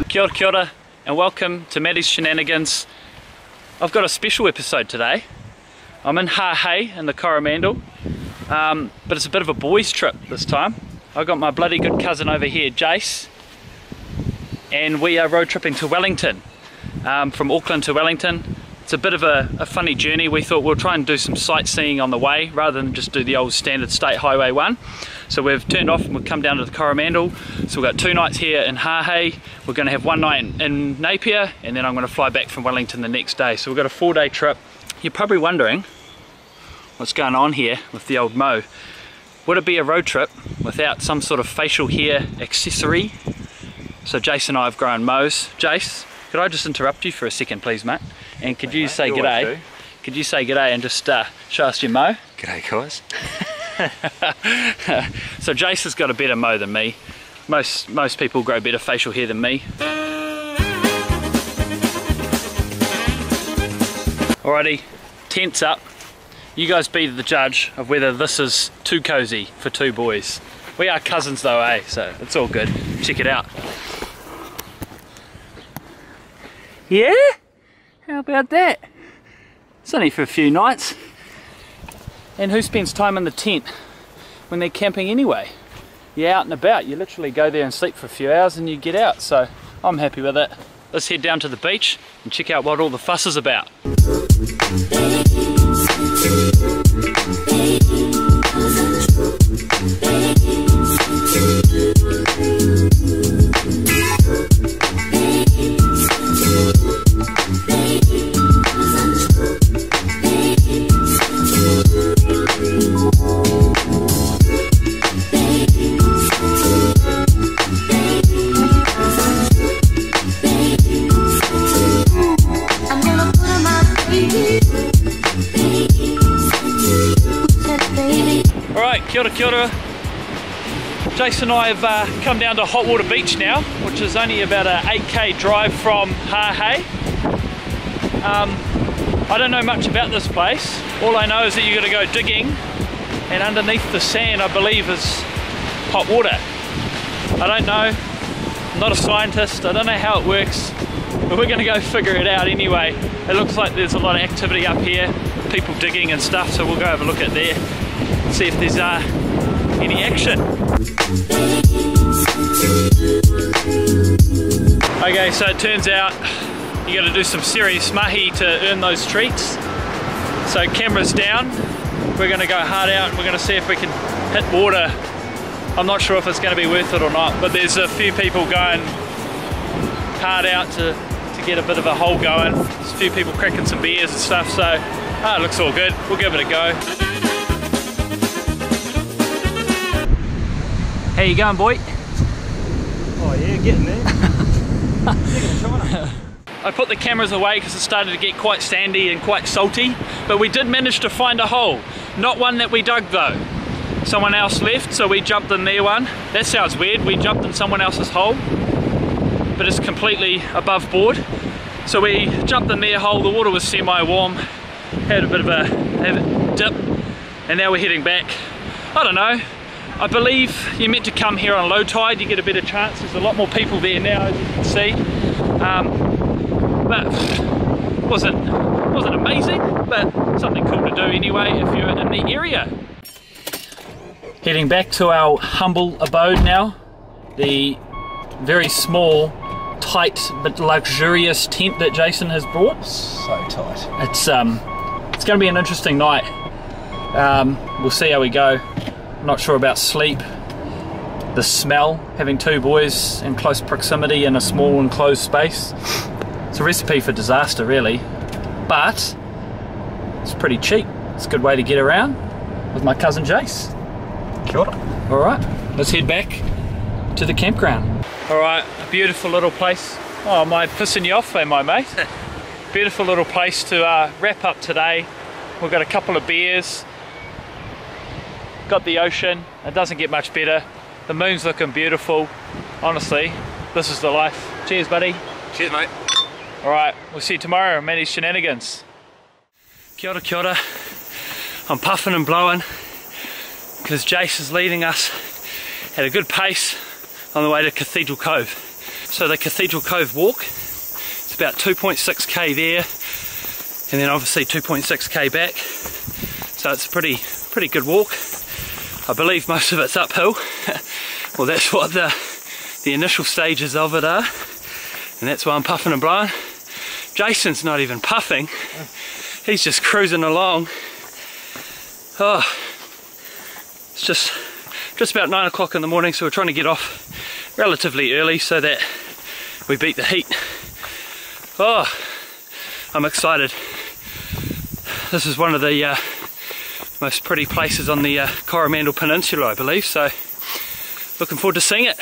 Kia ora, kia ora, and welcome to Maddie's Shenanigans. I've got a special episode today. I'm in Hahei in the Coromandel, but it's a bit of a boys trip this time. I've got my bloody good cousin over here, Jace, and we are road tripping to Wellington, from Auckland to Wellington. It's a bit of a funny journey. We thought we'll try and do some sightseeing on the way rather than just do the old standard State Highway 1. So we've turned off and we've come down to the Coromandel. So we've got 2 nights here in Hahei. We're going to have 1 night in Napier, and then I'm going to fly back from Wellington the next day. So we've got a 4-day trip. You're probably wondering what's going on here with the old Mo. Would it be a road trip without some sort of facial hair accessory? So Jace and I have grown Mo's. Jace, could I just interrupt you for a second please, mate? And could you say g'day? Could you say g'day and just show us your Mo? G'day guys. So Jace has got a better Mo than me. Most people grow better facial hair than me. Alrighty, tent's up. You guys be the judge of whether this is too cozy for 2 boys. We are cousins though, eh? So it's all good. Check it out. Yeah? How about that? It's only for a few nights. And who spends time in the tent when they're camping anyway? You're out and about. You literally go there and sleep for a few hours and you get out. So I'm happy with it. Let's head down to the beach and check out what all the fuss is about. Kia ora, kia ora. Jason and I have come down to Hot Water Beach now, which is only about a 8k drive from Hahei. I don't know much about this place. All I know is that you got to go digging, and underneath the sand I believe is hot water. I don't know, I'm not a scientist, I don't know how it works, but we're going to go figure it out anyway. It looks like there's a lot of activity up here, people digging and stuff, so we'll go have a look at there. See if there's any action. Okay, so it turns out you got to do some serious mahi to earn those treats. So camera's down, we're going to go hard out and we're going to see if we can hit water. I'm not sure if it's going to be worth it or not, but there's a few people going hard out to get a bit of a hole going. There's a few people cracking some beers and stuff, so it looks all good. We'll give it a go. How you going, boy? Oh yeah, getting there. I put the cameras away because it started to get quite sandy and quite salty, but we did manage to find a hole. Not one that we dug though. Someone else left, so we jumped in their one. That sounds weird, we jumped in someone else's hole, but it's completely above board. So we jumped in their hole, the water was semi-warm, had a bit of a dip, and now we're heading back. I don't know. I believe you're meant to come here on low tide, you get a better chance. There's a lot more people there now, as you can see. But wasn't amazing, but something cool to do anyway if you're in the area. Heading back to our humble abode now. The very small, tight but luxurious tent that Jason has brought. So tight. It's going to be an interesting night. We'll see how we go. Not sure about sleep, the smell, having 2 boys in close proximity in a small enclosed space. It's a recipe for disaster really, but it's pretty cheap. It's a good way to get around with my cousin Jace. Kia ora. Alright, let's head back to the campground. Alright, a beautiful little place. Oh, am I pissing you off, am I, mate? Beautiful little place to wrap up today. We've got a couple of beers. Got the ocean, it doesn't get much better. The moon's looking beautiful. Honestly, this is the life. Cheers, buddy. Cheers, mate. Alright, we'll see you tomorrow on Maddie's Shenanigans. Kia ora, kia ora. I'm puffing and blowing because Jace is leading us at a good pace on the way to Cathedral Cove. So the Cathedral Cove walk, it's about 2.6k there, and then obviously 2.6k back. So it's a pretty good walk. I believe most of it's uphill. Well, that's what the initial stages of it are, and that's why I'm puffing and blowing. Jason's not even puffing, he's just cruising along. Oh, it's just about 9 o'clock in the morning, so we're trying to get off relatively early so that we beat the heat. Oh, I'm excited. This is one of the most pretty places on the Coromandel Peninsula, I believe, so looking forward to seeing it.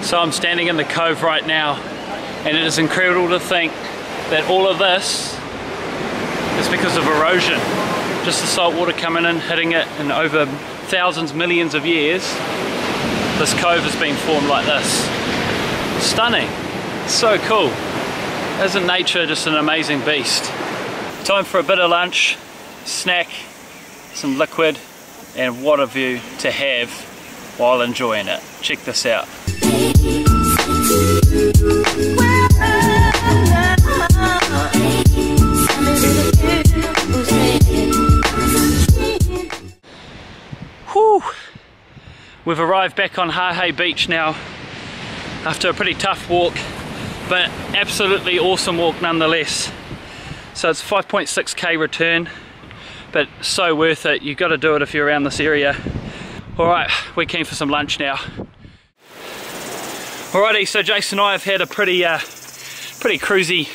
So I'm standing in the cove right now, and it is incredible to think that all of this is because of erosion. Just the salt water coming in, hitting it, and over thousands, millions of years, this cove has been formed like this. Stunning. So cool. Isn't nature just an amazing beast? Time for a bit of lunch, snack, some liquid, and what a view to have while enjoying it. Check this out. Whew. We've arrived back on Hahei beach now after a pretty tough walk, but absolutely awesome walk nonetheless. So it's 5.6k return, but so worth it. You've got to do it if you're around this area. Alright, we're keen for some lunch now. Alrighty, so Jason and I have had a pretty cruisy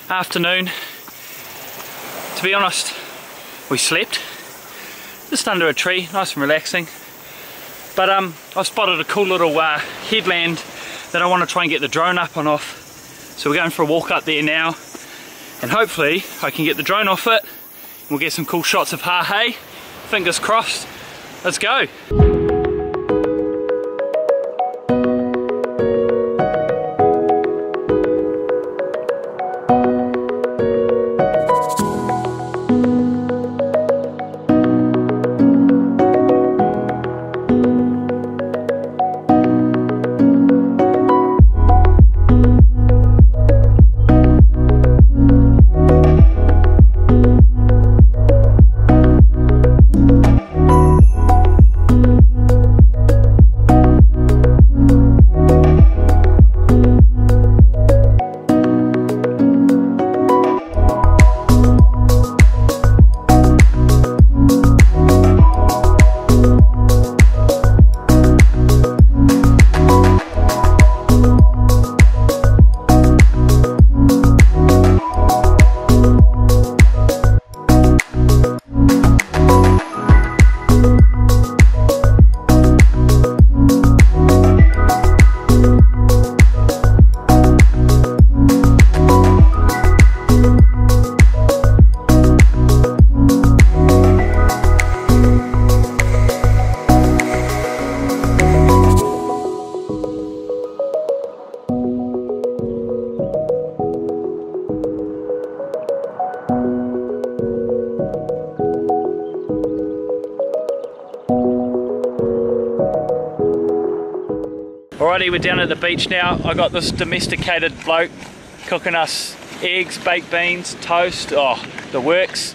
afternoon. To be honest, we slept just under a tree, nice and relaxing. But I've spotted a cool little headland that I want to try and get the drone up and off. So we're going for a walk up there now, and hopefully I can get the drone off it. We'll get some cool shots of Hahei. Fingers crossed. Let's go. Alrighty, we're down at the beach now. I got this domesticated bloke cooking us eggs, baked beans, toast, oh, the works.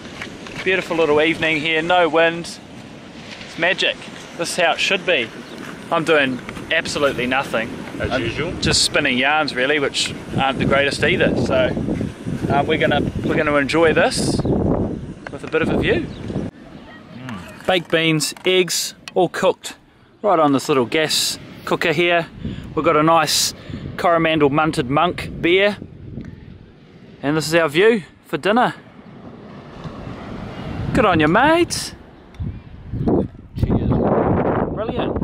Beautiful little evening here, no wind. It's magic. This is how it should be. I'm doing absolutely nothing. As usual. Just spinning yarns really, which aren't the greatest either. So we're gonna enjoy this with a bit of a view. Baked beans, eggs, all cooked right on this little gas cooker here. We've got a nice Coromandel munted monk beer, and this is our view for dinner. Good on you, mates. Cheers. Brilliant.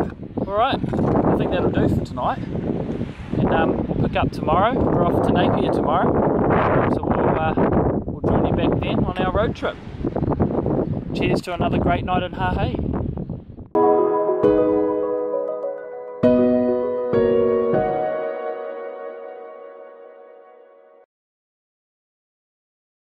Alright, I think that'll do for tonight. And we'll pick up tomorrow. We're off to Napier tomorrow. So we'll join you back then on our road trip. Cheers to another great night in Hahei.